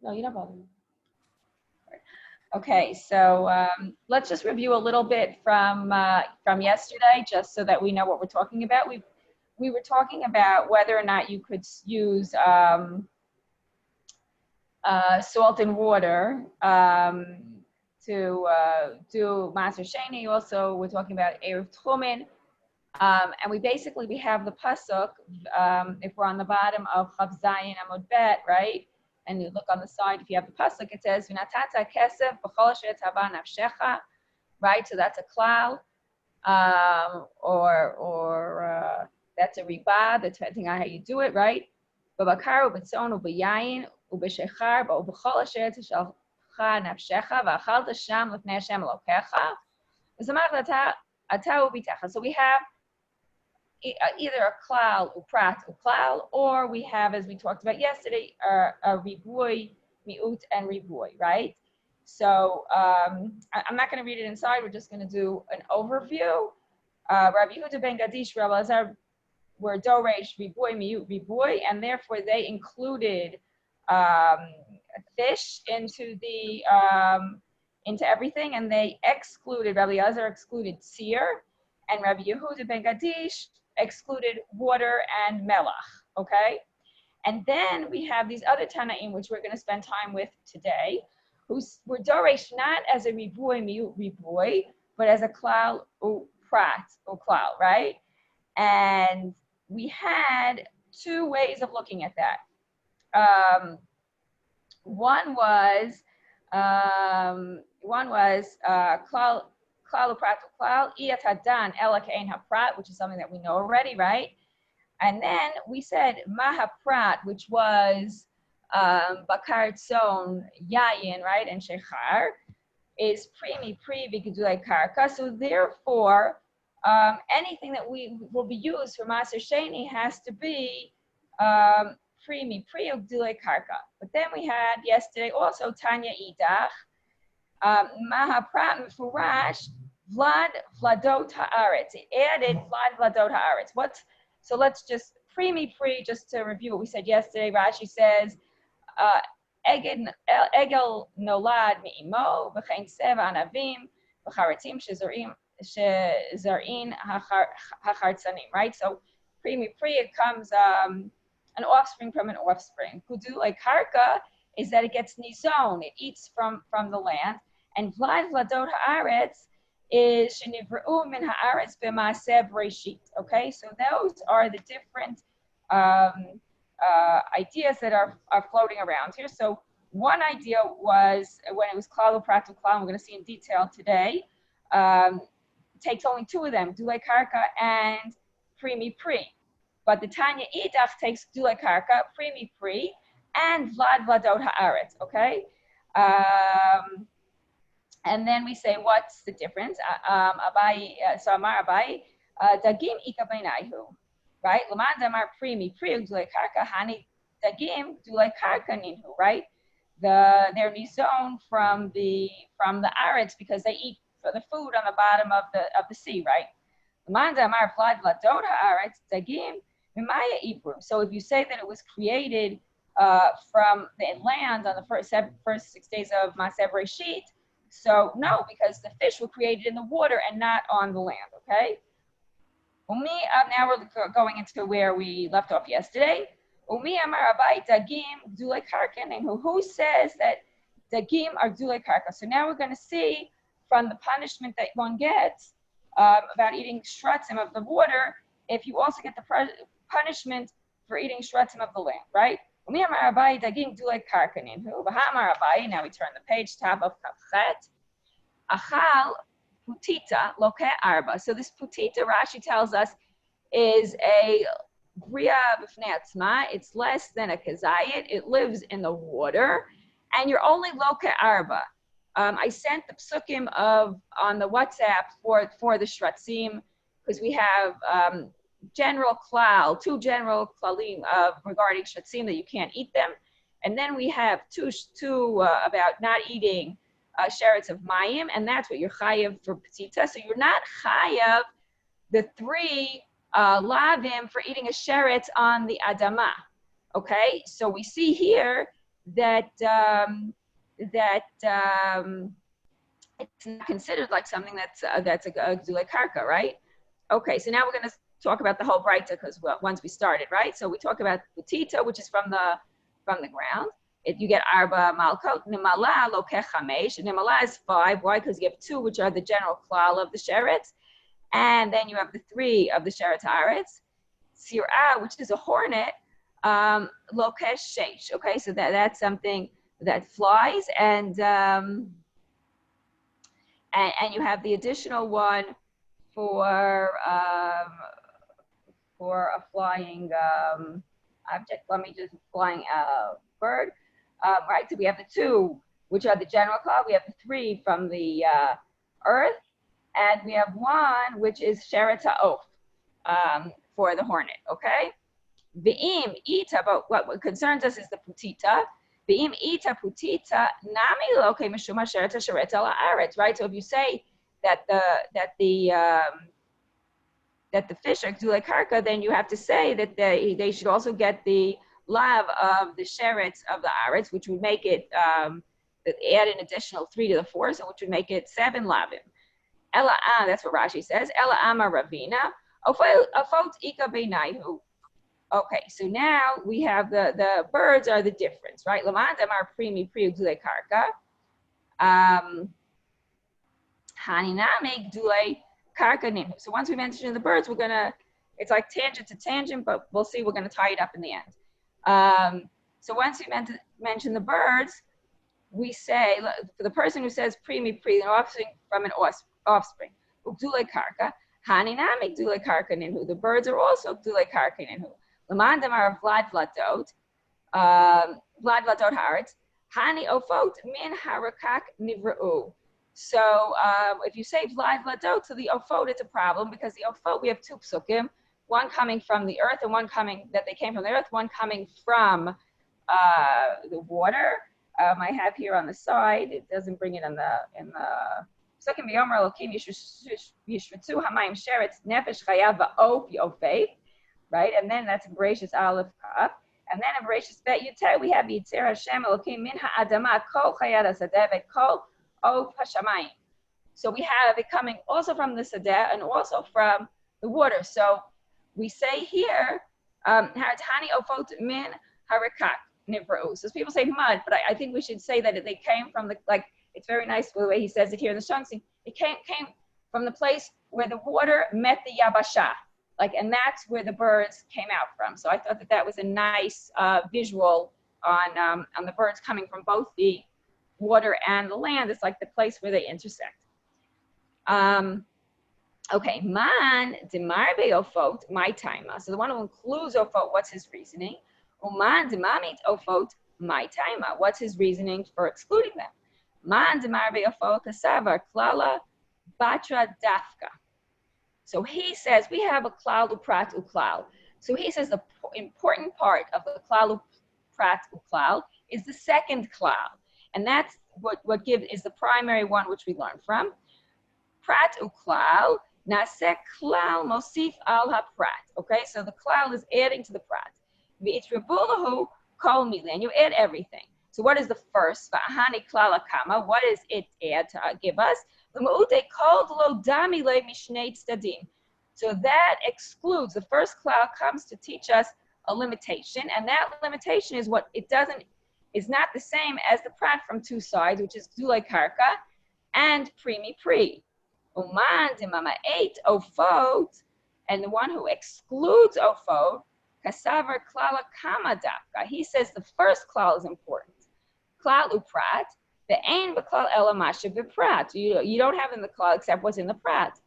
No, you don't bother me. Okay, so let's just review a little bit from yesterday, just so that we know what we're talking about. We were talking about whether or not you could use salt and water to do Maser Sheni. Also, we're talking about Eruv Tchumim. And we have the pasuk, if we're on the bottom of Chav Zayin Amud Bet, right? And you look on the side, if you have the pasuk, it says, V'natata kesef b'chol asher tzava nafshecha, right? So that's a klal, or that's a riba, depending on how you do it, right? B'bakar u'b'tzon u'b'yayin u'b'shechar u'b'chol asher tzava nafshecha v'achalta sham l'fnei Hashem Elokecha v'zamach ata u'bitecha. So we have either a klal uprat uklal, or we have, as we talked about yesterday, a ribuy, miut, and ribuy, right? So I'm not going to read it inside. We're just going to do an overview. Rabbi Yehuda ben Gadish, Rabbi Lazar were doresh ribuy, miut, ribuy, and therefore they included fish into the into everything, and they excluded, Rabbi Lazar excluded seer, and Rabbi Yehuda ben Gadish excluded water and melach, okay? And then we have these other Tanaim, which we're going to spend time with today, who were doresh not as a ribuy, miut, ribuy, but as a klal prat or klal, right? And we had two ways of looking at that. One was klal uprat uklal iyat hadan ela kein haprat, which is something that we know already, right? And then we said mahaprat, which was bakar tzon, yayin, right, and shechar, is pre v'gedulei karka. So therefore, anything that will be used for Maaser Sheni has to be pre v'gedulei karka. But then we had yesterday also Tanya Idach. Mahaprat Mefurash Vladot Haaretz. It added Vladot Haaretz. So let's just just to review what we said yesterday. Rashi says, Egel Nolad Me'imo V'chein Seva Anavim V'charetzim Shezarin Hachartzanim. Right. So it comes an offspring from an offspring. Gudulei Karka is that it gets nizon, it eats from the land. And Vladot Haaretz is Shenivra'u min Haaretz b'Maaser Breshit. Okay, so those are the different ideas that are floating around here. So one idea was when it was klal uprat uklal, we're going to see in detail today, takes only two of them, Dulei Karka and Pre. But the Tanya Idach takes Dulei Karka, Pre, and Vladot Haaretz, okay? And then we say, what's the difference? So Amar Abai, Dagim Ika Bainaihu, right? Laman Damar Primi Dulei Karka, Hani Dagim Dulei Karka Ninhu, right? They're nizon from the Aretz because they eat for the food on the bottom of the sea, right? Laman Damar Vladot Haaretz, Dagim Mimaya Ibrum. So if you say that it was created from the land on the first 6 days of Maaser Breshit, so no, because the fish were created in the water and not on the land, okay? Now we're going into where we left off yesterday. Umi Amar Abai Dagim Dulei Karka, and who says that Dagim are Dulei Karka? So now we're going to see from the punishment that one gets about eating shratzim of the water, if you also get the punishment for eating shratzim of the land, right? Now we turn the page, top of Kafchet. Achal putita loke arba. So this putita, Rashi tells us, is a bria b'fnei atzma. It's less than a kazayit. It lives in the water, and you're only loke arba. I sent the psukim on the WhatsApp for the shratzim because we have general klal, two general klalim regarding shatzim that you can't eat them, and then we have two about not eating sherets of mayim, and that's what you're chayav for petita. So you're not chayav the three lavim for eating a sheret on the adama. Okay, so we see here that it's not considered like something that's a gzulei karka, right? Okay, so now we're going to talk about the whole Breita because once we started, right? So we talk about Butita, which is from the ground. You get Arba Malkot, Nimala, Lokech Hamesh. Nimala is 5. Why? Because you have 2, which are the general klal of the Sheretz. And then you have the 3 of the Sheretz Haaretz. Sir'ah, which is a hornet, Lokesh Sheish. Okay, so that's something that flies. And you have the additional one for a flying object. Let me just flying bird. Right, so we have the 2, which are the general cloud. We have the 3 from the earth, and we have 1, which is Sheretz Ha'of for the hornet. Okay. Ve'im ita, but what concerns us is the putita. Ve'im ita putita nami loke mishuma Sheretz Sheretz ala aretz. Right. So if you say that the fish are gzulei karka, then you have to say that they should also get the lav of the sheretz of the aretz, which would make it add an additional 3 to the 4, so which would make it 7 lavim. Ela that's what Rashi says. Ela ama ravina afot ika beinaihu. Okay, so now we have the birds are the difference, right? Lamandam are primi pri gzulei karka. Haniname gzulei karka nimhu. So once we mention the birds, it's like tangent to tangent, but we'll see, we're going to tie it up in the end. So once we mention the birds, we say, for the person who says primi pri, an offspring from an offspring, gzulei karka, haniname gzulei karka nimhu. The birds are also gzulei karka nimhu. Lamandam are vlad vladot haaretz, hani ofot min harakak nivra'u. So if you say vlad vladot to the ofot, it's a problem because the ofot, we have 2 psukim, one coming from the earth and one coming that they came from the earth, one coming from the water. I have here on the side, it doesn't bring it in the psukim v'yomer elokim yishvatu hamayim sheretz nefesh chayav va'of yofei, right? And then that's Bereshis Aleph Kaf. And then in Bereshis Bet Yutei, we have Yitzir Hashem elokim min ha'adama kol chayat hasadeh ve'kol of Hashamayim. So we have it coming also from the Sadeh and also from the water. So we say here, Haratani ofot min harakak nivra'u. So people say mud, but I think we should say that they came from it's very nice the way he says it here in the Shansi. It came from the place where the water met the Yabasha. And that's where the birds came out from. So I thought that was a nice visual on the birds coming from both the water and the land. It's like the place where they intersect. Okay, man demarbe ofot my taima. So the one who includes ofot, what's his reasoning? Uman demamit ofot my taima. What's his reasoning for excluding them? Man demarbe ofot kasavar klala batra dafka. So he says we have a klal uprat uklal. So he says the important part of the klal uprat uklal is the second klal. And that's what is the primary one which we learn from. Prat uklal, naseh klal mosif al haprat. Okay, so the klal is adding to the prat. V'itrebulahu kol mili, and you add everything. So what is the first? V'ahani klal akama. What does it add to give us? L'ma'ute kol lo dami le mishnei tzadim. So that excludes, the first klal comes to teach us a limitation, and that limitation is what it doesn't, is not the same as the prat from 2 sides, which is gzulei karka and primi pri. Uman demama 8 ofot, and the one who excludes ofot, kasavar klala kama dafka. He says the first klal is important. Klal uprat, the ain b'klal ela masha b'prat. You don't have in the klal except what's in the prat.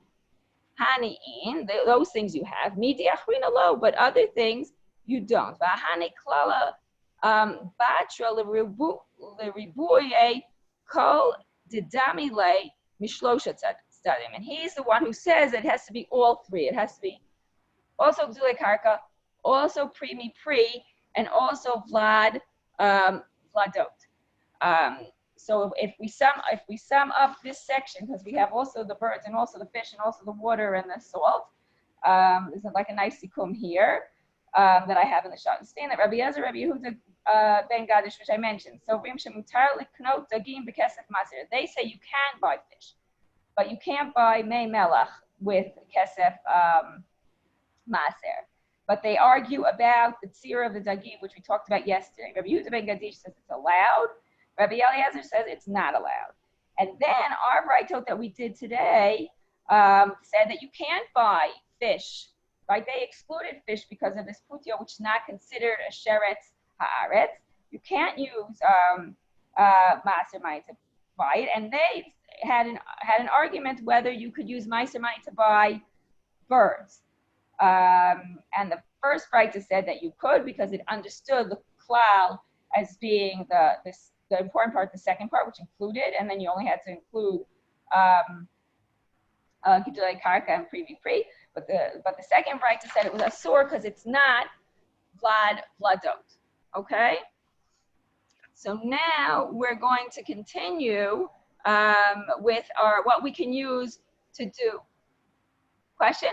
Hani'in, those things you have. Midi achrina lo, but other things you don't. V'hani klala batra l'ribuye kol didami le mishlosha tzadim. And he's the one who says it has to be all 3. It has to be also gzulei karka, also primi pri, and also vladot. So if we sum up this section, because we have also the birds and also the fish and also the water and the salt, this is like a nice sikum here. that I have in the shot. Stand that Rabbi Yezer, Rabbi Yehuda ben Gadish, which I mentioned. So they say you can buy fish, but you can't buy mei melach with kesef maaser. But they argue about the tzira of the dagim, which we talked about yesterday. Rabbi Yehuda ben Gadish says it's allowed. Rabbi Eliezer says it's not allowed. And then our braytot that we did today said that you can't buy fish, right? They excluded fish because of this putio, which is not considered a sheretz haaretz. You can't use maaser money to buy it. And they had an argument whether you could use maaser money to buy birds. And the first brayta said that you could because it understood the klal as being the important part, the second part, which included, and then you only had to include gidulei karka and pre. But the second brayta said it was asur because it's not vladot. Okay. So now we're going to continue with what we can use to do. Question?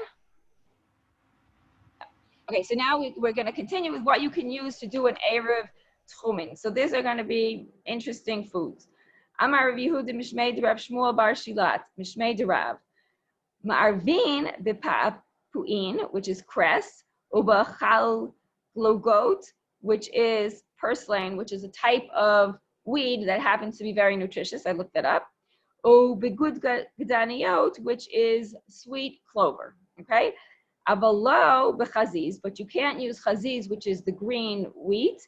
Okay, so now we're going to continue with what you can use to do an Eruv Tchumim. So these are going to be interesting foods. Amar Rav Yehuda Mishmei de Rav Shmuel Bar Shilat, Mishmei de Rav. Ma'arvin b'pa'pu'in, which is cress, uba chal glogot, which is purslane, which is a type of weed that happens to be very nutritious. I looked that up. O begud gedaniot, which is sweet clover. Okay. Avalo b'chaziz, but you can't use chaziz, which is the green wheat.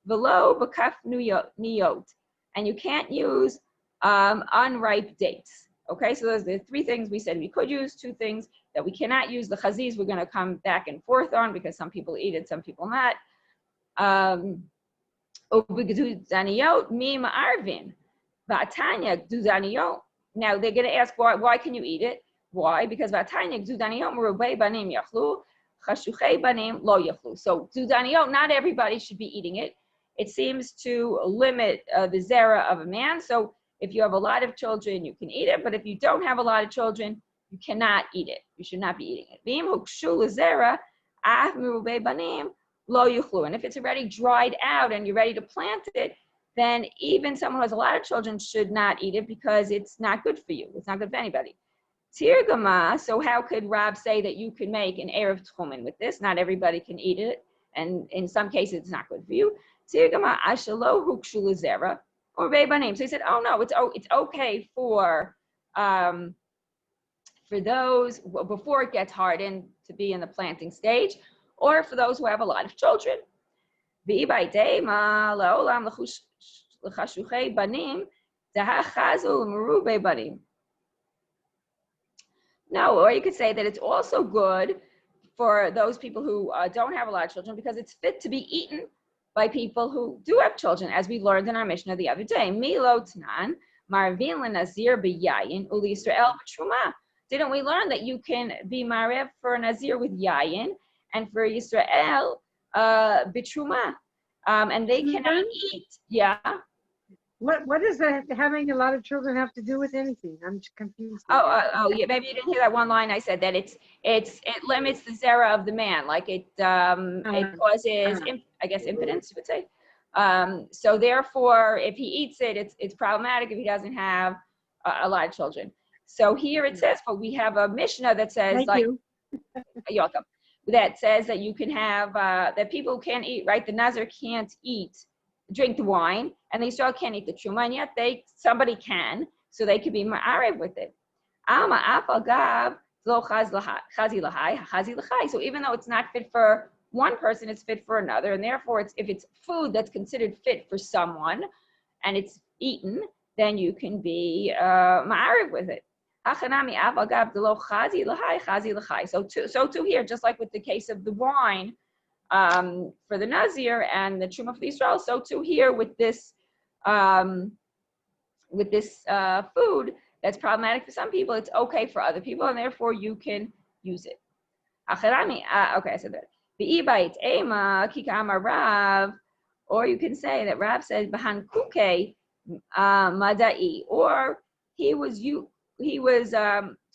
Velo b'kaf niyot, and you can't use unripe dates. Okay, so those are the three things we said we could use. Two things that we cannot use. The chaziz we're going to come back and forth on because some people eat it, some people not. Obigduzaniyot mi ma'arvin, va'atanya gduzaniyot. Now they're going to ask why can you eat it? Why? Because va'atanya gduzaniyot merubei banim yachlu, chashuchei banim lo yachlu. So gduzaniyot, not everybody should be eating it. It seems to limit the zera of a man. So if you have a lot of children, you can eat it. But if you don't have a lot of children, you cannot eat it. You should not be eating it. And if it's already dried out and you're ready to plant it, then even someone who has a lot of children should not eat it because it's not good for you. It's not good for anybody. Tirgama, so how could Rab say that you can make an Eruv Tchumim with this? Not everybody can eat it. And in some cases, it's not good for you. Tirgama, ashalo hukshu l'zera. Or Beibanim. So he said, oh no, it's okay for those before it gets hardened to be in the planting stage, or for those who have a lot of children. No, or you could say that it's also good for those people who don't have a lot of children because it's fit to be eaten by people who do have children, as we learned in our Mishnah the other day. Milo Tanan, Marvin Nazir b'yayin, uli Yisrael b'truma. Didn't we learn that you can be Marev for a Nazir with yayin and for Yisrael b'truma? And they cannot eat. Yeah. What does that having a lot of children have to do with anything? I'm confused. Oh, yeah. Maybe you didn't hear that one line I said that it limits the zera of the man, like it causes I guess impotence, you would say. So therefore, if he eats it, it's problematic if he doesn't have a lot of children. So here it says, but we have a Mishnah that says you're welcome. That says that you can have that people who can't eat, right? The Nazir can't drink the wine, and they still can't eat the truma, and yet somebody can, so they could be ma'arev with it. So even though it's not fit for one person, it's fit for another, and therefore if it's food that's considered fit for someone, and it's eaten, then you can be ma'arev with it. So too here, just like with the case of the wine, for the Nazir and the Truma for Israel, so too here with this food that's problematic for some people, it's okay for other people, and therefore you can use it. Okay, I said that. Or you can say that Rav said Bahan Kuke Madai, or he was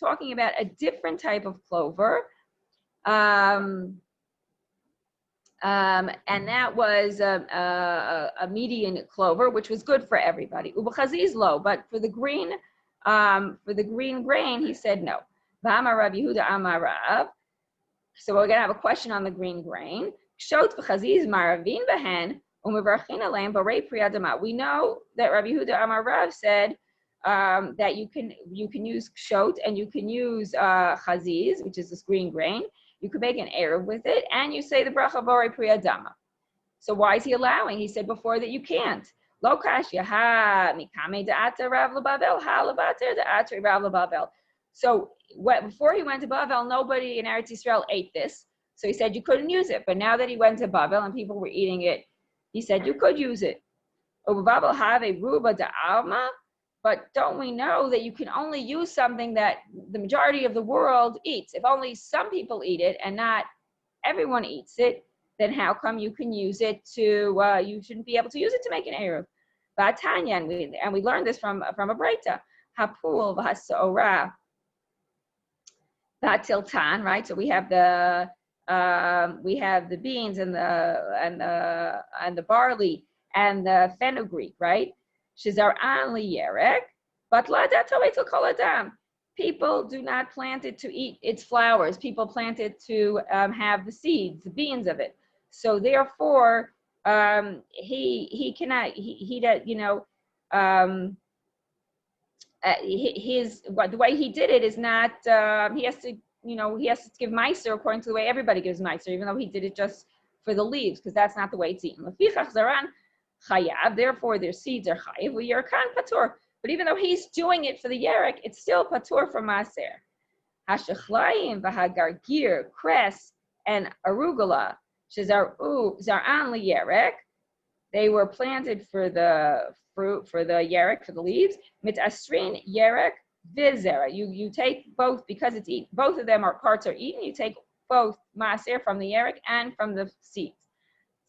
talking about a different type of clover. And that was a median clover, which was good for everybody. Ubachaziz low, but for the green grain, he said no. V'amar Rav Yehuda amar Rav. So we're gonna have a question on the green grain. Shot v'chaziz maravin behen umevarchin aleim barei pri adama. We know that Rav Yehuda amar Rav said that you can use shot and you can use chaziz, which is this green grain. You could make an Erov with it, and you say the bracha borei pri adama. So why is he allowing? He said before that you can't. Lo kashya ha mikame da'ata Rav leBavel ha lebater da'ata Rav leBavel. So before he went to Bavel, nobody in Eretz Yisrael ate this. So he said you couldn't use it. But now that he went to Bavel and people were eating it, he said you could use it. Bavel have a ruba da'alma. But don't we know that you can only use something that the majority of the world eats? If only some people eat it and not everyone eats it, then how come you can use it to, you shouldn't be able to use it to make an Eruv? Vatanya, and we learned this from a Breita. Hapul v'hasorah vatiltan, right? So we have the beans and the barley and the fenugreek, right? Shizar'an liyerek, but la'dat kol adam. People do not plant it to eat its flowers. People plant it to have the seeds, the beans of it. So therefore, he cannot. He does, the way he did it is not. He has to give Meiser according to the way everybody gives Meiser, even though he did it just for the leaves, because that's not the way it's eaten. Chayav, therefore their seeds are chayav. Yerkan patur, but even though he's doing it for the yerek, it's still patur for Maaser. Hashachlayim v'hagargir, cress, and arugula, zar'an liyerek. They were planted for the fruit, for the yerek, for the leaves. Mitasrin yerek v'zera. You take both because it's eaten. Both of them parts are eaten. You take both Maaser from the yerek and from the seeds.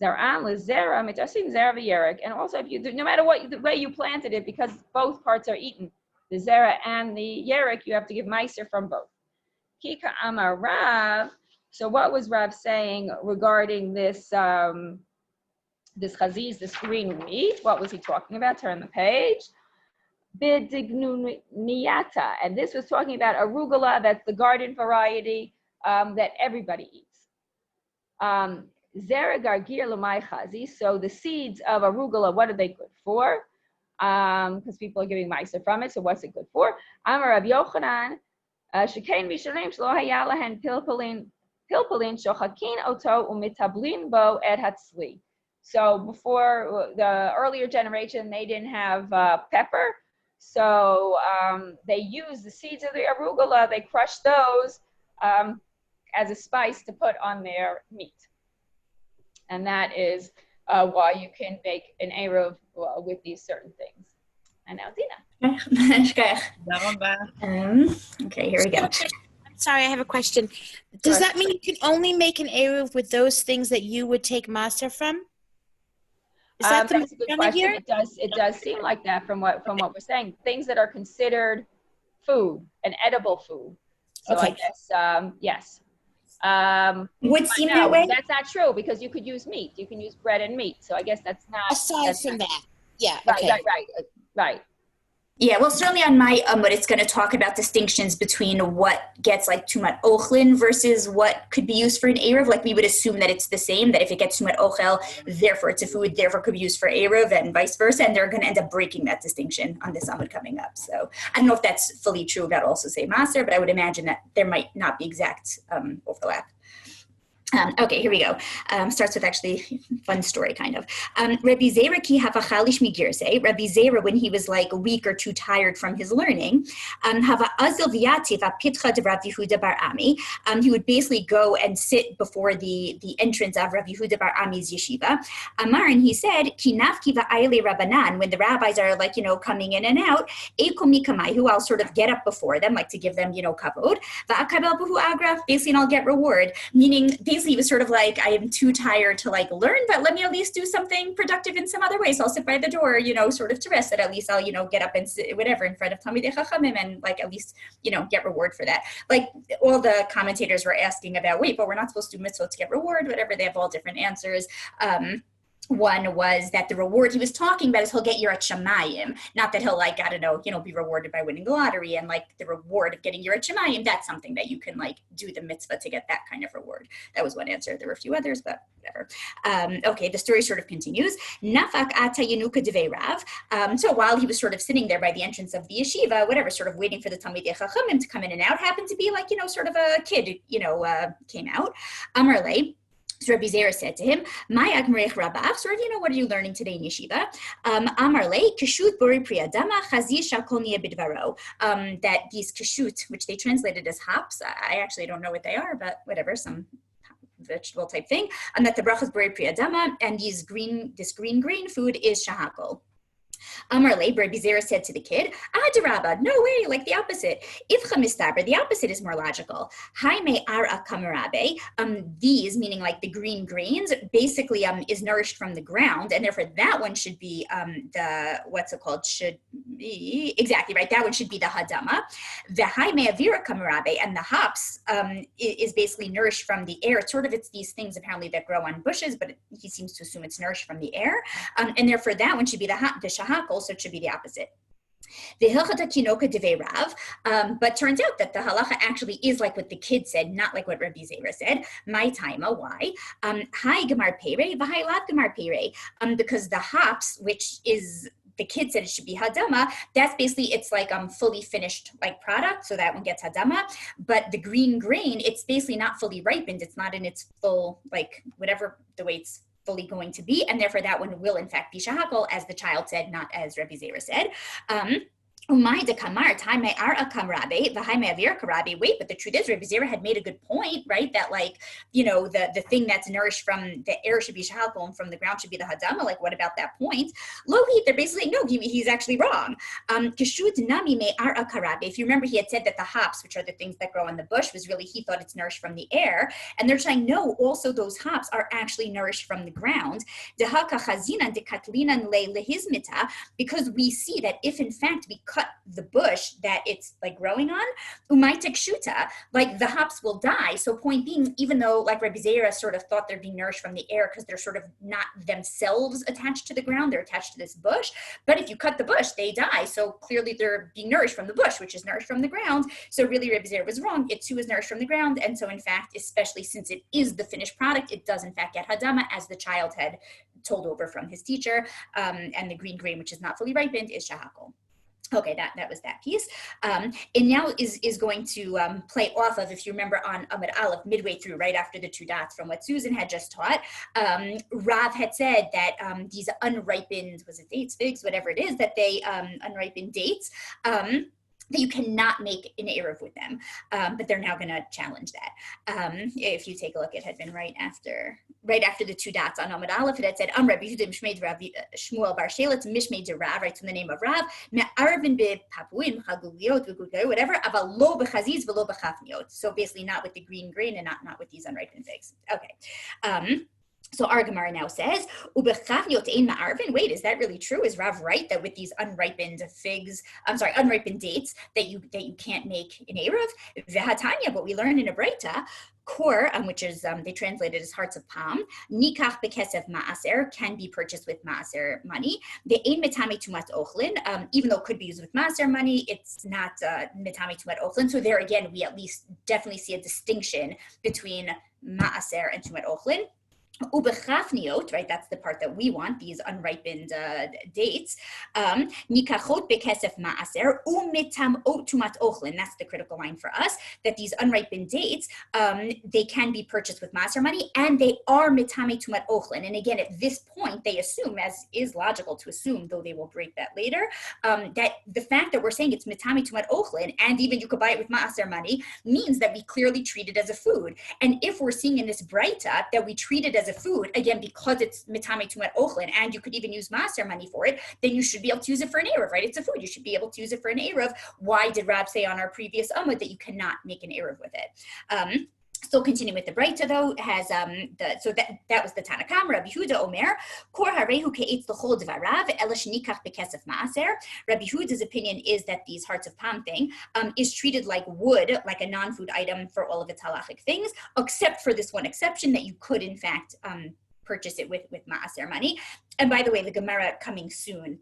Zar'an lezera mitasim zera v'yerek, and also if you do, no matter what the way you planted it, because both parts are eaten, the zera and the yerek, you have to give Maaser from both. Kika amar Rav. So what was Rav saying regarding this this chaziz, this green wheat? What was he talking about? Turn the page. Bidignuniyata, and this was talking about arugula. That's the garden variety that everybody eats. Zera gargir l'may chazi. So the seeds of arugula, what are they good for? Because people are giving ma'aser from it. So what's it good for? Amar Rav Yochanan, shekain mishalim shlo haya lahen pilpulin shochakin oto umitablin bo et hatzli. So before the earlier generation, they didn't have pepper. So they used the seeds of the arugula. They crushed those as a spice to put on their meat. And that is why you can make an Erov with these certain things. And now Dena. Okay, here we go. I'm sorry, I have a question. Does that mean you can only make an Erov with those things that you would take Maaser from? Is that that's a good question. It does seem like that from what we're saying. Things that are considered food, an edible food. So okay. I guess yes. Would seem that way. That's not true because you could use meat. You can use bread and meat. So I guess that's not. Aside from that, yeah. Right, okay. right. Yeah, well, certainly on my but it's going to talk about distinctions between what gets like tumat ochlin versus what could be used for an Erov. Like we would assume that it's the same, that if it gets tumat ochel, therefore it's a food, therefore could be used for Erov and vice versa. And they're going to end up breaking that distinction on this Amud coming up. So I don't know if that's fully true about also say Maaser, but I would imagine that there might not be exact overlap. Okay, here we go. Starts with actually fun story, kind of. Rabbi Zera ki hava chalish migirse. Rabbi Zera, when he was like a week or two tired from his learning, hava azil v'yativ apitcha de Rabbi Yehuda bar Ami. He would basically go and sit before the entrance of Rabbi Yehuda bar Ami's yeshiva. Amar, and he said, ki nafki va'ayle rabbanan. When the rabbis are like, coming in and out, ekum mikamaihu, I'll sort of get up before them, like to give them, kavod. Va'akabel buhu agra, basically, and I'll get reward. Meaning, basically, obviously he was sort of like, I am too tired to like learn, but let me at least do something productive in some other way. So I'll sit by the door, sort of to rest, and at least I'll, get up and sit, whatever, in front of Talmidei Chachamim, and like at least, get reward for that. Like all the commentators were asking about, wait, but we're not supposed to do mitzvot to get reward, whatever. They have all different answers. One was that the reward he was talking about is he'll get Yirat Shamayim, not that he'll like, I don't know, be rewarded by winning the lottery, and like the reward of getting Yirat Shamayim, that's something that you can like do the mitzvah to get that kind of reward. That was one answer. There were a few others, but whatever. Okay, the story sort of continues. Nafak ata Yenuka devei Rav. So while he was sort of sitting there by the entrance of the yeshiva, whatever, sort of waiting for the Talmidei Chachamim to come in and out, happened to be like, sort of a kid, came out. Amar lei. So Rabbi Zera said to him, "My agmerech rabach." Sort of, what are you learning today in yeshiva? Amar le kashut bori priyadama chazi shakol niya bidvaro. That these kashut, which they translated as hops, I actually don't know what they are, but whatever, some vegetable type thing. And that the brachas bori priyadama, and this green food is shahakol. Amar le, Rabbi Zera said to the kid, Adarabba, no way, like the opposite. Ifcha mistaber, the opposite is more logical. Haime ara kamarabe, these, meaning like the green grains, basically is nourished from the ground, and therefore that one should be should be, exactly right, that one should be the hadama. The haime avira kamarabe, and the hops is basically nourished from the air. It's these things apparently that grow on bushes, but he seems to assume it's nourished from the air, and therefore that one should be the shahakol, so it should be the opposite. The hilchata kinoka devei Rav, but turns out that the halacha actually is like what the kid said, not like what Rabbi Zera said. My taima, why? Hai gemar pere, v'hai lav gemar pere, because the hops, which is, the kid said it should be hadama, that's basically, it's like fully finished like product, so that one gets hadama. But the green grain, it's basically not fully ripened, it's not in its full, like whatever the way it's fully going to be, and therefore that one will in fact be shahakol, as the child said, not as Rabbi Zera said. Wait, but the truth is Rabbi Zera had made a good point, right? That like, the thing that's nourished from the air should be shahakol and from the ground should be the hadama. Like, what about that point? Lohit, they're basically saying, no, he's actually wrong. If you remember, he had said that the hops, which are the things that grow in the bush, was really, he thought it's nourished from the air. And they're saying, no, also those hops are actually nourished from the ground. Because we see that if in fact we cut the bush that it's like growing on, umaitek shuta, like the hops will die. So point being, even though like Rabbi Zera sort of thought they're being nourished from the air because they're sort of not themselves attached to the ground, they're attached to this bush. But if you cut the bush, they die. So clearly they're being nourished from the bush, which is nourished from the ground. So really Rabbi Zera was wrong. It too is nourished from the ground. And so in fact, especially since it is the finished product, it does in fact get hadama, as the child had told over from his teacher. And the green grain, which is not fully ripened, is shahakol. Okay, that was that piece. And now is going to play off of, if you remember on Amud Aleph, midway through, right after the two dots from what Susan had just taught, Rav had said that these unripened, was it dates, figs, whatever it is, that they, unripened dates, that you cannot make an Eruv with them, but they're now going to challenge that. If you take a look, it had been right after the two dots on Amud Aleph. It had said, Rabbi Yehuda Mishmeid Rav Shmuel Bar Shelet Mishmeid de Rav, right from the name of Rav, Eruvin Papuim Chaguliot V'Gugay, whatever, Aval Lo B'Chaziz V'Lo B'Chafniot. So basically, not with the green grain and not with these unripened figs. Okay. So our Gemara now says, wait, is that really true? Is Rav right that with these unripened dates that you can't make an Eruv? V'hatanya, what we learn in a Breita, Kor, which is they translated as hearts of palm, nikach bekesef maaser, can be purchased with maaser money. The ein metame tumat ochlin, even though it could be used with maaser money, it's not metame tumat ochlin. So there again, we at least definitely see a distinction between maaser and tumat ochlin. Ubechafniot, right? That's the part that we want, these unripened dates. Nikachot bekesef maaser umitam otumat ochlin. That's the critical line for us, that these unripened dates, they can be purchased with maaser money, and they are mitame tumat ochlin. And again, at this point, they assume, as is logical to assume, though they will break that later, that the fact that we're saying it's mitame tumat ochlin, and even you could buy it with maaser money, means that we clearly treat it as a food. And if we're seeing in this Breita that we treat it as a food, again, because it's mitame tumat ochlin, and you could even use maaser money for it, then you should be able to use it for an Eruv, right? It's a food. You should be able to use it for an Eruv. Why did Rab say on our previous Amud that you cannot make an Eruv with it? Still continuing with the Breita though, has that was the Tanakam, Rabbi Huda Omer, Kor Harehu Ke'etz L'chol Dvarav, Ela Shenikach Bekesef Maaser. Rabbi Huda's opinion is that these hearts of palm thing is treated like wood, like a non-food item for all of its halachic things, except for this one exception that you could in fact purchase it with maaser money. And by the way, the Gemara coming soon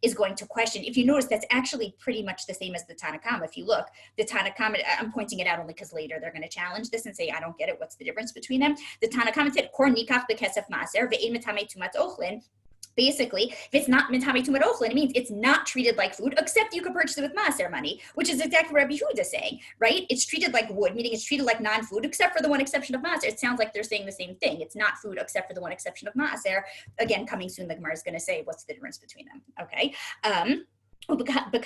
is going to question. If you notice, that's actually pretty much the same as the Tanakam. If you look, the Tanakam, I'm pointing it out only because later they're going to challenge this and say, I don't get it. What's the difference between them? The Tanakam said, Kor nikach bekesef maaser ve'ein mitame tumat ochlin. Basically, if it's not mitame tumat ochlin, it means it's not treated like food, except you could purchase it with maaser money, which is exactly what Rabbi Yehuda is saying, right? It's treated like wood, meaning it's treated like non-food, except for the one exception of maaser. It sounds like they're saying the same thing. It's not food, except for the one exception of maaser. Again, coming soon, the Gemara is going to say what's the difference between them. Okay. When it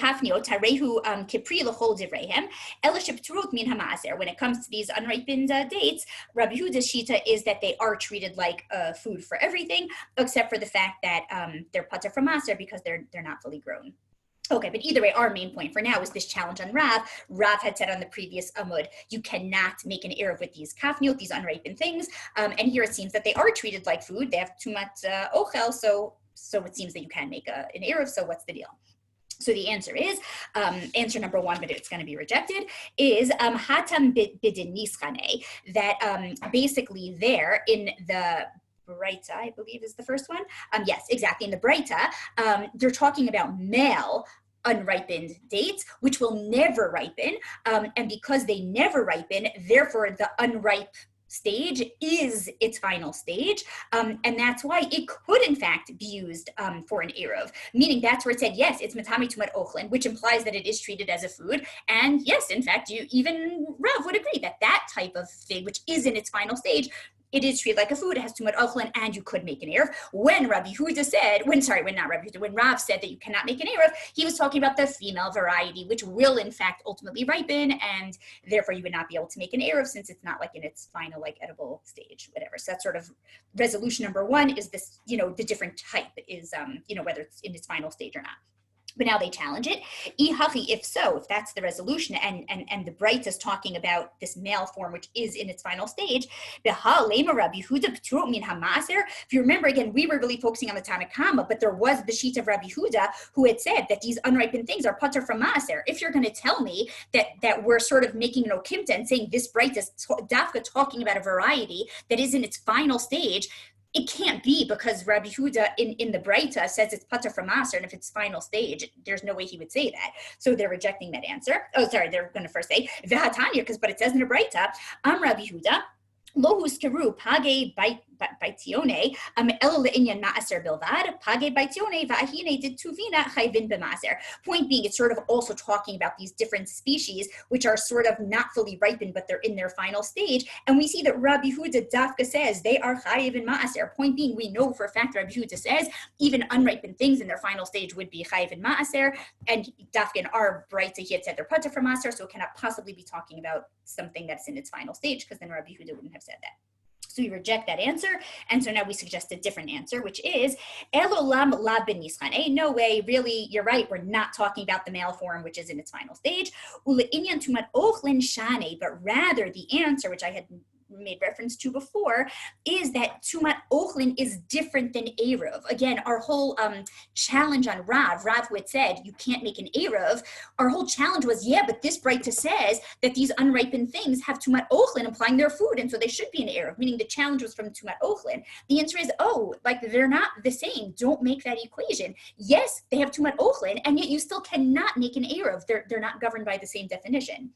comes to these unripened dates, Rabbi Yehuda's shita is that they are treated like food for everything, except for the fact that they're pater from maaser because they're not fully grown. Okay, but either way, our main point for now is this challenge on Rav. Rav had said on the previous Amud, you cannot make an eruv with these kafniot, these unripened things. And here it seems that they are treated like food. They have too much ochel, so it seems that you can make an eruv. So what's the deal? So the answer is, answer number one, but it's going to be rejected, is hatam bidin nischane, that basically there in the Breita, I believe is the first one. Yes, exactly. In the Breita, they're talking about male unripened dates, which will never ripen. And because they never ripen, therefore the unripe stage is its final stage, and that's why it could in fact be used for an eruv, meaning that's where it said yes, it's matami tumat ochlin, which implies that it is treated as a food. And yes, in fact, even Rav would agree that that type of fig, which is in its final stage, it is treated like a food. It has tumat ochlin, and you could make an eruv. When Rav said that you cannot make an eruv, he was talking about the female variety, which will in fact ultimately ripen, and therefore you would not be able to make an eruv since it's not like in its final like edible stage, whatever. So that's sort of resolution number one, is this, the different type is, whether it's in its final stage or not. But now they challenge it. If so, if that's the resolution, and the Bright is talking about this male form, which is in its final stage, if you remember, again, we were really focusing on the Tanakama, but there was the sheet of Rabbi Huda who had said that these unripened things are pater from Maaser. If you're going to tell me that we're sort of making an okimta and saying this Bright is dafka talking about a variety that is in its final stage, it can't be, because Rabbi Huda in the Breita says it's pater from Maaser, and if it's final stage, there's no way he would say that. So they're rejecting that answer. Oh, sorry, they're going to first say v'hatanya, but it says in the Breita, Rabbi Huda, lo huzkeru page baitione el leinyan maaser bilvad page baitione va'ahine did tuvina chayvin b'maaser. Point being, it's sort of also talking about these different species which are sort of not fully ripened, but they're in their final stage. And we see that Rabbi Huda dafka says they are chayiv in maaser. Point being, we know for a fact Rabbi Huda says even unripened things in their final stage would be chayiv in maaser. And dafka in our Breita, he had said they're pater from maaser, so it cannot possibly be talking about something that's in its final stage, because then Rabbi Huda wouldn't have said that. So we reject that answer, and so now we suggest a different answer, which is Elolam la ben nischan. No way, really, you're right. We're not talking about the male form, which is in its final stage. Ule inyan tumat ochlin shane, but rather the answer, which I had made reference to before, is that tumat ochlin is different than eruv. Again, our whole challenge on Rav who had said you can't make an eruv, our whole challenge was, yeah, but this Breita says that these unripened things have tumat ochlin, implying they're food, and so they should be an eruv, meaning the challenge was from tumat ochlin. The answer is, they're not the same. Don't make that equation. Yes, they have tumat ochlin, and yet you still cannot make an eruv. They're not governed by the same definition.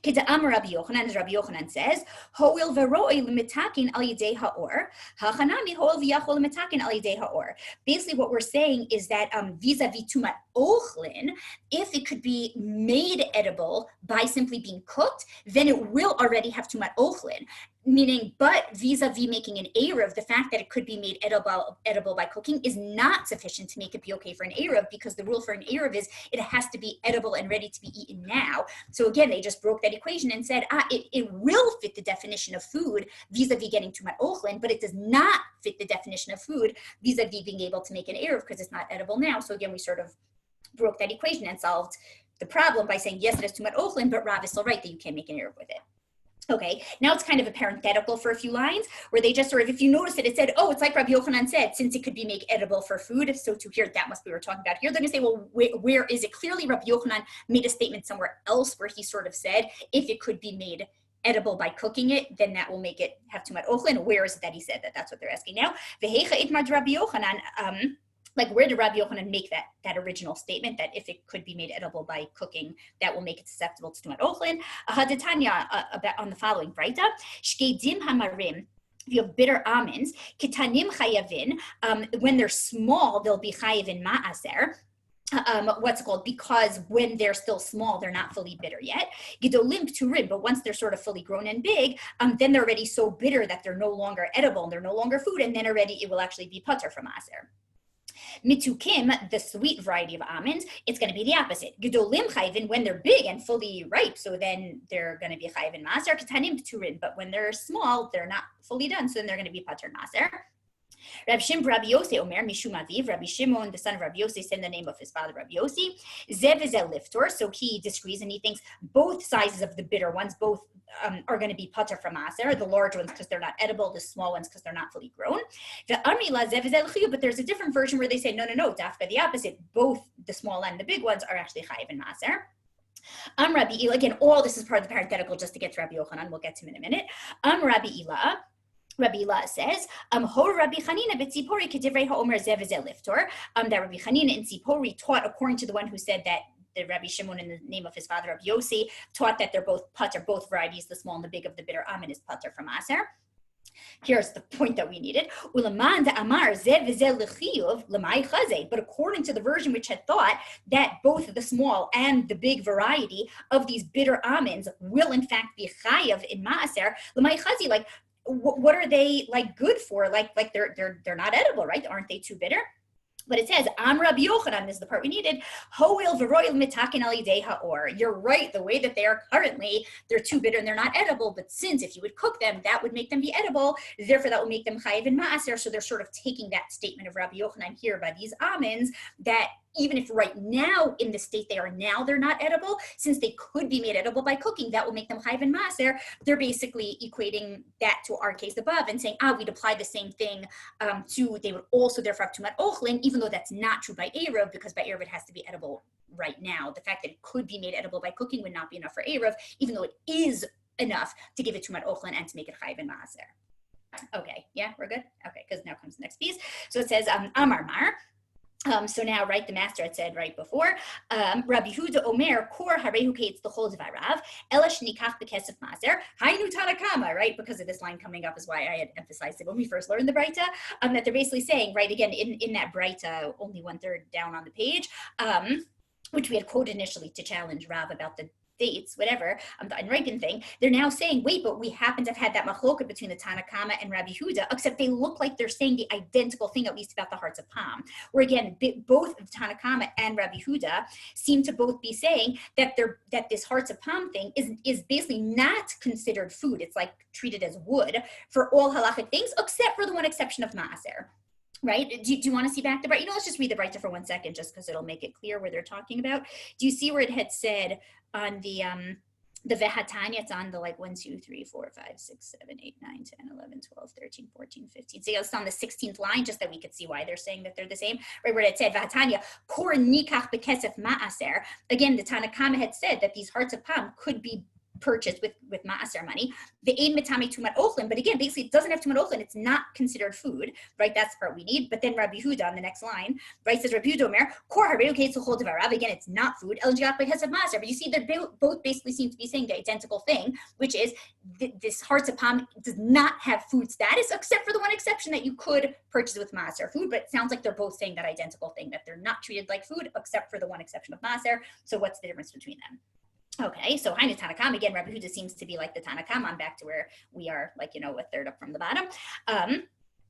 Keda'am Rabbi Yochanan, as Rabbi Yochanan says, Ho'il v'ro'il l'mitakin al yidei ha'or, ha'chanami ho'il v'yachol l'mitakin al yidei ha'or. Basically, what we're saying is that vis-a-vis tumat ochlin, if it could be made edible by simply being cooked, then it will already have tumat ochlin. Meaning, but vis-a-vis making an eruv, the fact that it could be made edible by cooking is not sufficient to make it be okay for an eruv, because the rule for an eruv is it has to be edible and ready to be eaten now. So again, they just broke that equation and said, it will fit the definition of food vis-a-vis getting tumat ochlin, but it does not fit the definition of food vis-a-vis being able to make an eruv because it's not edible now. So again, we sort of broke that equation and solved the problem by saying, yes, it is tumat ochlin, but Rav is still right that you can't make an eruv with it. Okay, now it's kind of a parenthetical for a few lines where they just sort of, if you notice it said, oh, it's like Rabbi Yochanan said, since it could be made edible for food. So to here, that must be what we're talking about here. They're going to say, well, where is it? Clearly, Rabbi Yochanan made a statement somewhere else where he sort of said, if it could be made edible by cooking it, then that will make it have too much ochlin. Where is it that he said that? That's what they're asking now. Vehecha itmar Rabbi Yochanan. Like, where did Rabbi Yochanan make that original statement that if it could be made edible by cooking, that will make it susceptible to tumat ochlin? Hadetanya on the following brayta, shkedim hamarim. If you have bitter almonds, kitanim chayavin. When they're small, they'll be chayavin ma'aser. What's it called? Because when they're still small, they're not fully bitter yet. Gidolim pturim, but once they're sort of fully grown and big, then they're already so bitter that they're no longer edible and they're no longer food, and then already it will actually be pater from aser. Mitukim, the sweet variety of almonds, it's going to be the opposite. Gedolim chayvin, when they're big and fully ripe, so then they're going to be chayvin maser. Ketanim pturin, but when they're small, they're not fully done, so then they're going to be pater maser. Rabbi Shimon, Rabbi Yossi, Omer, Mishum Aviv, Rabbi Shimon, the son of Rabbi Yossi, said in the name of his father, Rabbi Yossi. Zev is a liftor, so he disagrees and he thinks both sizes of the bitter ones, both are going to be pater from maser, the large ones because they're not edible, the small ones because they're not fully grown. But there's a different version where they say, no, dafka, the opposite, both the small and the big ones are actually chayiv and maser. Rabbi Ila, again, all this is part of the parenthetical just to get to Rabbi Yochanan, we'll get to him in a minute. Rabbi Ila. Rabbi Ila says, Ho Rabbi Chanina b'tzipori k'divrei ha'omer zev v'zeh liftor. That Rabbi Chanina in Tzipori taught according to the one who said that the Rabbi Shimon in the name of his father Rabbi Yossi taught that they're both pater, both varieties, the small and the big of the bitter almond is pater from aser. Here's the point that we needed. But according to the version which had thought that both the small and the big variety of these bitter almonds will in fact be chayav in maaser, like what are they like good for? Like they're not edible, right? Aren't they too bitter? But it says, Rabbi Yochanan, this is the part we needed, Hoil v'roil mitakin alidei ha'or. You're right, the way that they are currently, they're too bitter and they're not edible, but since if you would cook them, that would make them be edible, therefore that will make them chayiv and ma'aser. So they're sort of taking that statement of Rabbi Yochanan here by these almonds, that even if right now in the state they are now, they're not edible, since they could be made edible by cooking, that will make them chayiv and ma'aser. They're basically equating that to our case above and saying, we'd apply the same thing to, they would also therefore have tumat ochlin, even though that's not true by Erov, because by Erov it has to be edible right now. The fact that it could be made edible by cooking would not be enough for Erov, even though it is enough to give it tumat ochlin and to make it chayiv and ma'aser. Okay, yeah, we're good? Okay, because now comes the next piece. So it says, Amar Mar. So now, right, the master had said right before, Rabbi Huda Omer, Kor Harehu Kates the whole Dvarav, Elash Nikach Bekesef Maser, Hainu Tanakama, right? Because of this line coming up is why I had emphasized it when we first learned the Braita, that they're basically saying, right, again, in that Braita, only 1/3 down on the page, which we had quoted initially to challenge Rav about the dates, whatever, the unripened thing, they're now saying, wait, but we happen to have had that machloka between the Tanakama and Rabbi Huda, except they look like they're saying the identical thing, at least about the hearts of palm. Where again, both the Tanakama and Rabbi Huda seem to both be saying that that this hearts of palm thing is basically not considered food. It's like treated as wood for all halachic things, except for the one exception of maaser. Right? Do you want to see back the Braita? Let's just read the Braita for 1 second, just because it'll make it clear where they're talking about. Do you see where it had said on the Vehatanya, it's on the 1, 2, 3, 4, 5, 6, 7, 8, 9, 10, 11, 12, 13, 14, 15. So it's on the 16th line, just that we could see why they're saying that they're the same. Right, where it said, Vehatanya, Kor Nikach Bekesef Ma'aser. Again, the Tanakama had said that these hearts of palm could be purchased with maaser money. The aid mitame tumat ochlin, but again, basically it doesn't have tumat ochlin. It's not considered food, right? That's the part we need. But then Rabbi Huda on the next line, right, says Rabbi Huda Omer, Kor hareu kates l'chol devarav. Again, it's not food. El jiach b'kesef maaser. But you see, they both basically seem to be saying the identical thing, which is this hearts of palm does not have food status, except for the one exception that you could purchase with maaser food. But it sounds like they're both saying that identical thing, that they're not treated like food, except for the one exception of maaser. So what's the difference between them? Okay, so Hainu Tanakam, again, Rabbi Huda seems to be like the Tanakam. I'm back to where we are, 1/3 up from the bottom.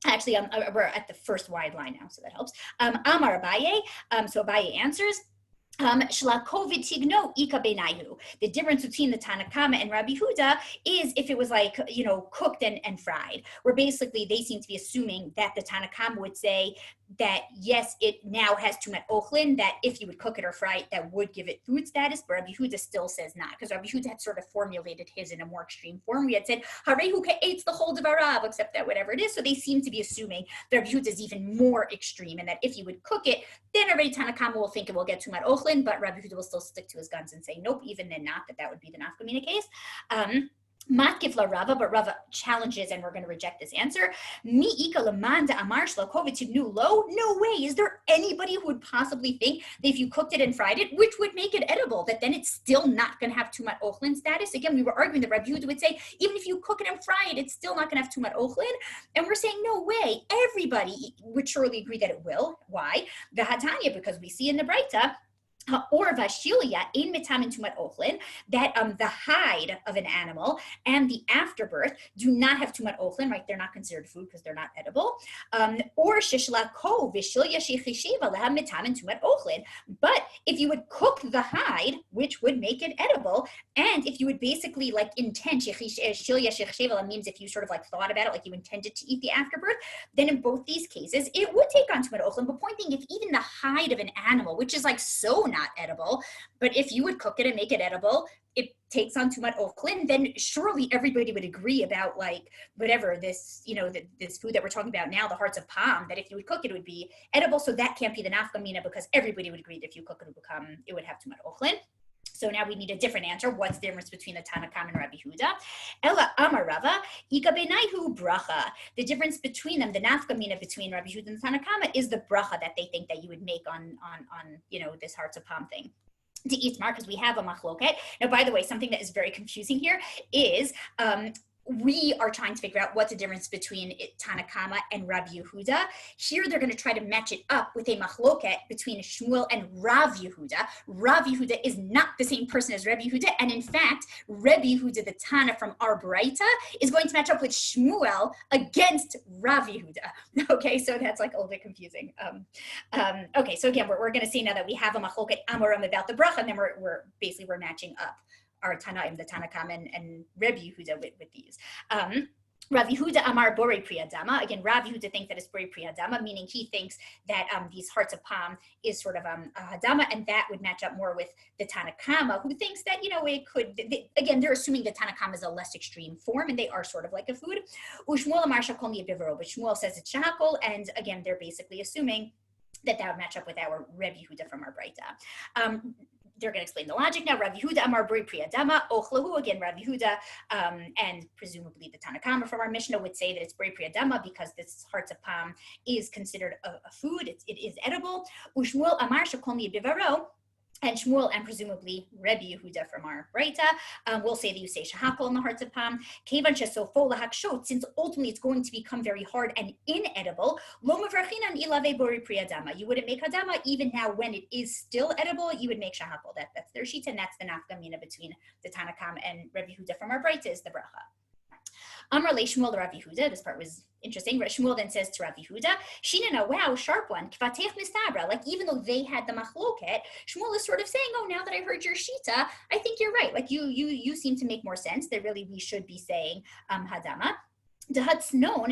Actually, we're at the first wide line now, so that helps. Amar Abaye, so Abaye answers, the difference between the Tanakama and Rabbi Huda is if it was cooked and fried, where basically they seem to be assuming that the Tanakama would say that yes, it now has tumat ochlin, that if you would cook it or fry it, that would give it food status, but Rabbi Yehuda still says not, because Rabbi Yehuda had sort of formulated his in a more extreme form. We had said, Harehu eats the whole devarav, except that whatever it is, so they seem to be assuming that Rabbi Yehuda is even more extreme, and that if you would cook it, then already Tanakama will think it will get tumat ochlin, but Rabbi Yehuda will still stick to his guns and say, nope, even then not, that would be the nafkamina case. Matkif la Rava, but Rava challenges, and we're going to reject this answer. Mi ika lamanda amar shlokovit tibnu lo. No way. Is there anybody who would possibly think that if you cooked it and fried it, which would make it edible, that then it's still not going to have tumat ochlin status? Again, we were arguing that Rabbi Yehuda would say, even if you cook it and fry it, it's still not going to have tumat ochlin. And we're saying, no way. Everybody would surely agree that it will. Why? The Hatanya, because we see in the Braita, or vashilia in mitamin tumat ochlin, that the hide of an animal and the afterbirth do not have tumat ochlin, right? They're not considered food because they're not edible. Or shishla ko vishilia shechishiva leha mitamin tumat ochlin. But if you would cook the hide, which would make it edible, and if you would basically like intend shilia shechishiva means if you sort of like thought about it, like you intended to eat the afterbirth, then in both these cases it would take on tumat ochlin. But point being, if even the hide of an animal, which is like so not edible, but if you would cook it and make it edible, it takes on tumat ochlin, then surely everybody would agree about like whatever this, this food that we're talking about now, the hearts of palm, that if you would cook it, it would be edible. So that can't be the nafkamina, because everybody would agree that if you cook it, it would have tumat ochlin. So now we need a different answer. What's the difference between the Tanakam and Rabbi Yehuda? Ella Amarava, Ika Benaihu bracha. The difference between them, the nafkamina between Rabbi Yehuda and the Tanakama, is the bracha that they think that you would make on this hearts of palm thing. To eat smart, because we have a machloket. Now, by the way, something that is very confusing here is we are trying to figure out what's the difference between Tanakama and Rabbi Yehuda. Here, they're going to try to match it up with a machloket between Shmuel and Rav Yehuda. Rav Yehuda is not the same person as Rabbi Yehuda, and in fact, Rabbi Yehuda, the Tana from our Braita, is going to match up with Shmuel against Rav Yehuda. Okay, so that's like a little bit confusing. Okay, so again, we're going to see now that we have a machloket Amoram about the bracha, and then we're matching up our Tanaim, the Tanakam and Rabbi Yehuda with these. Rav Yehuda Amar Bore Priyadama. Again, Rav Yehuda thinks that it's Bore Priyadama, meaning he thinks that these hearts of palm is sort of a Hadama, and that would match up more with the Tanakama, who thinks that, it could, again, they're assuming the Tanakama is a less extreme form, and they are sort of like a food. Ushmuel Amar Shakol Bivero, but Shmuel says it's Shakol, and again, they're basically assuming that would match up with our Rabbi Yehuda from our Braita. They're going to explain the logic now. Rav Yehuda Amar Bri Priyadama Ochlahu. Again, Rav Yehuda and presumably the Tanakama from our Mishnah would say that it's Bri Priyadama because this hearts of palm is considered a food. It is edible. Ushmuel Amar Shakomi Bivaro. And Shmuel and presumably Rabbi Yehuda from our Braita will say that you say shahakol in the hearts of palm. Kevan shesofo lahakshot, since ultimately it's going to become very hard and inedible. Lo mavrachin ilave bori priyadama. You wouldn't make hadama even now when it is still edible. You would make shahakol. That's their sheet, and that's the nafkamina between the Tanakam and Rabbi Yehuda from our Braita is the bracha. Amar le Shmuel Rabbi Yehuda. This part was interesting. Shmuel then says to Rabbi Yehuda, Shinana, wow, sharp one. Kvatech mistabra. Like even though they had the machloket, Shmuel is sort of saying, oh, now that I heard your shita, I think you're right. Like you seem to make more sense. That really we should be saying hadama. Because now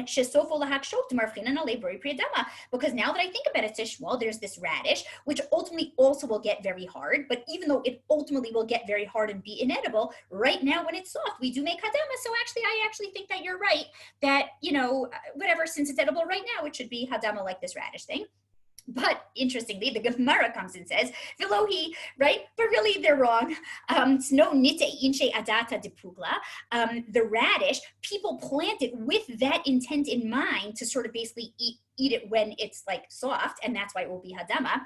that I think about it, says Shmuel, there's this radish, which ultimately also will get very hard. But even though it ultimately will get very hard and be inedible, right now when it's soft, we do make hadama. So I actually think that you're right. That, whatever, since it's edible right now, it should be hadama like this radish thing. But interestingly, the Gemara comes and says, Velohi, right? But really, they're wrong. No nite inche adata de pugla. The radish, people plant it with that intent in mind to sort of basically eat it when it's like soft, and that's why it will be hadama.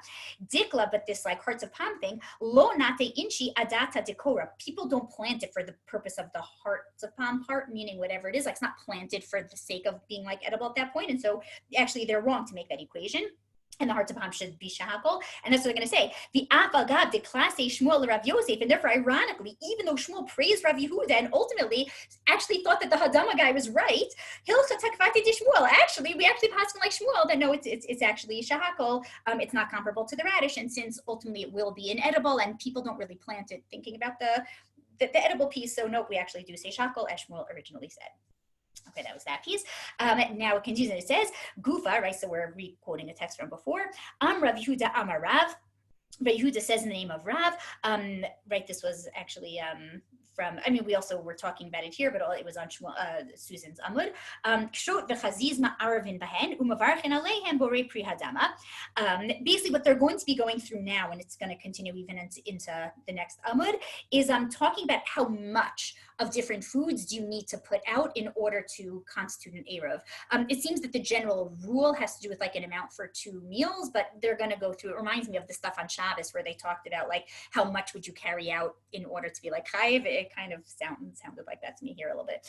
Dikla, but this like hearts of palm thing, lo nate inchi adata decora. People don't plant it for the purpose of the hearts of palm part, meaning whatever it is, like it's not planted for the sake of being like edible at that point. And so actually they're wrong to make that equation. And the hearts of palm should be shahakol. And that's what they're going to say. The avagab de classe Shmuel Rav Yosef. And therefore, ironically, even though Shmuel praised Rav Yehuda and ultimately actually thought that the Hadama guy was right, Hilcha takvate de Shmuel. Actually, we actually pass him like Shmuel that no, it's actually shahakol. It's not comparable to the radish. And since ultimately it will be inedible and people don't really plant it thinking about the edible piece. So no, we actually do say shahakol as Shmuel originally said. Okay, that was that piece. Now it continues and it says, Gufa, right? So we're re-quoting a text from before. Rav Yehuda Amar Rav. Rav Yehuda says in the name of Rav, right? This was actually from, I mean, we also were talking about it here, but it was on Susan's Amud. Basically, what they're going to be going through now, and it's going to continue even into the next Amud, is talking about how much of different foods do you need to put out in order to constitute an Eruv. It seems that the general rule has to do with like an amount for 2 meals, but they're going to go through, it reminds me of the stuff on Shabbos where they talked about like how much would you carry out in order to be like chayiv. It kind of sounded like that to me here a little bit.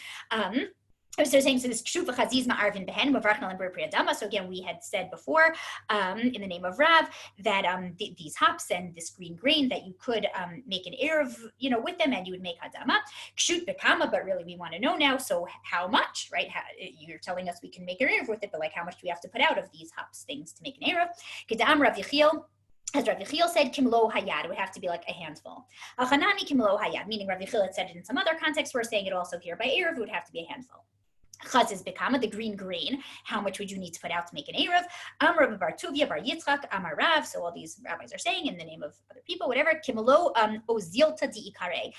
So saying, so this kshuv v'chaziz ma'arvin behen mavarchel and b'ri adama. So again, we had said before, in the name of Rav, that these hops and this green grain that you could make an eruv, with them, and you would make hadama. Kshut bekama, but really we want to know now. So how much, right? You're telling us we can make an eruv with it, but like how much do we have to put out of these hops things to make an eruv? Kedam Rav Yechiel. As Rav Yechiel said, kimlo hayad, it would have to be like a handful. Achanami kimlo hayad, meaning Rav Yechiel had said it in some other context. We're saying it also here by eruv, it would have to be a handful. Chaz is bekama, the green grain. How much would you need to put out to make an eruv? Amar bar Tuvia bar Yitzchak Amar Rav. So all these rabbis are saying in the name of other people, whatever. Kimlo ozilta di ikare.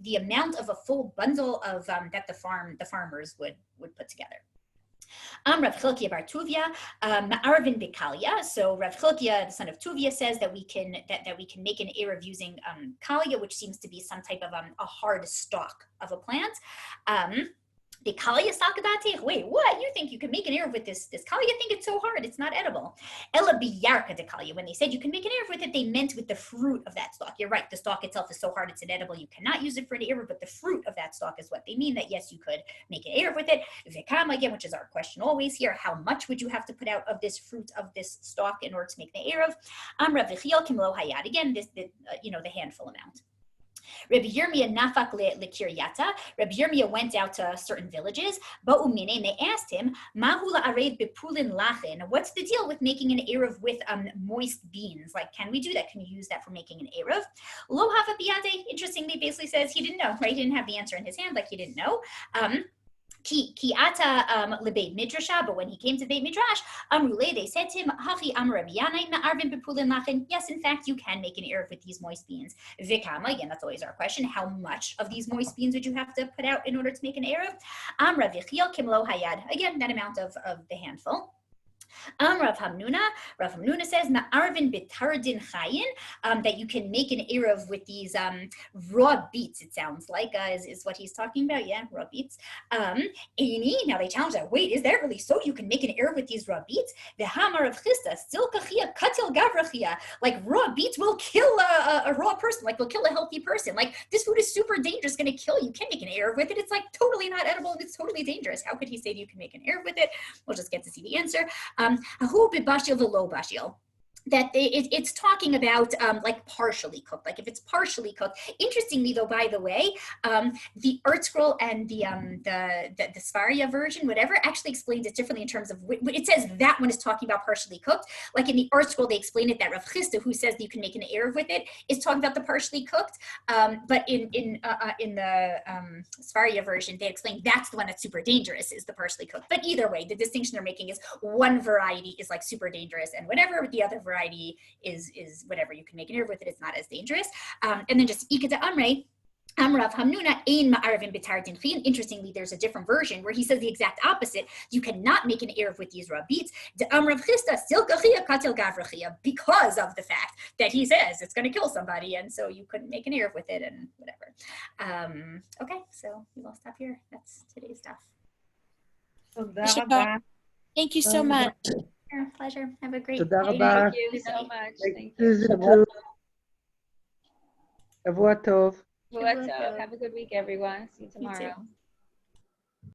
The amount of a full bundle of that the farmers would put together. Rav Chilkiah bar Tuvia, Eruvin Bikalia. So Rav Chilkiah, the son of Tuvia, says that we can make an eruv using kalia, which seems to be some type of a hard stalk of a plant. Kalia sakadati. Wait, what? You think you can make an eruv with this kalia? You think it's so hard? It's not edible. Ella biyarka de kalia. When they said you can make an eruv with it, they meant with the fruit of that stalk. You're right. The stalk itself is so hard it's inedible. You cannot use it for an eruv, but the fruit of that stalk is what they mean. That yes, you could make an eruv with it. Vikama again, which is our question always here. How much would you have to put out of this fruit of this stalk in order to make the eruv? Rav Yechiel kimlo hayad. Again, the handful amount. Rabbi Yirmiyah nafak lekiryata. Rabbi Yirmiyah went out to certain villages. Ba'umine, and they asked him, "Mahu la'arev bepulin lachin." What's the deal with making an eruv with moist beans? Like, can we do that? Can you use that for making an eruv? Lo hava biyade. Interestingly, basically says he didn't know. Right? He didn't have the answer in his hand, like he didn't know. Ki ata lebeit midrasha, but when he came to Beit Midrash, amrule, they said to him, Hachi amar Rabbi ma'arvin bepulin lachin. Yes, in fact, you can make an eruv with these moist beans. Vikama, again, that's always our question. How much of these moist beans would you have to put out in order to make an eruv? Rav Yechiel kimlo hayad. Again, that amount of the handful. Rav Hamnuna says ma'arvin bitardin chayin, that you can make an eruv with these raw beets. It sounds like is what he's talking about. Yeah, raw beets. Now they challenge that. Wait, is that really so? You can make an eruv with these raw beets? The hamar of chista still kachia katil gavrachia. Like raw beets will kill a raw person. Like will kill a healthy person. Like this food is super dangerous, going to kill you. You can't make an eruv with it. It's like totally not edible. And it's totally dangerous. How could he say that you can make an eruv with it? We'll just get to see the answer. That it's talking about like partially cooked, like if it's partially cooked. Interestingly, though, by the way, the Art Scroll and the Svaria version, whatever, actually explains it differently in terms of it says that one is talking about partially cooked. Like in the Art Scroll, they explain it that Rav Chisda, who says that you can make an eruv with it, is talking about the partially cooked. But in the Svaria version, they explain that's the one that's super dangerous, is the partially cooked. But either way, the distinction they're making is one variety is like super dangerous, and whatever the other variety is whatever you can make an eruv with it, it's not as dangerous. And then just ikata amrei. Rav Hamnuna ein ma'arvin bitardin chin. Interestingly, there's a different version where he says the exact opposite. You cannot make an eruv with these raw beets. Rav Chisda still kachia katil gavrachia, because of the fact that he says it's going to kill somebody, and so you couldn't make an eruv with it and whatever. Okay, so we will stop here. That's today's stuff. Thank you so much. Sure, pleasure. Have a great Thank Thank you so much. Thank you. Shavua tov. Have a good week, everyone. See you tomorrow.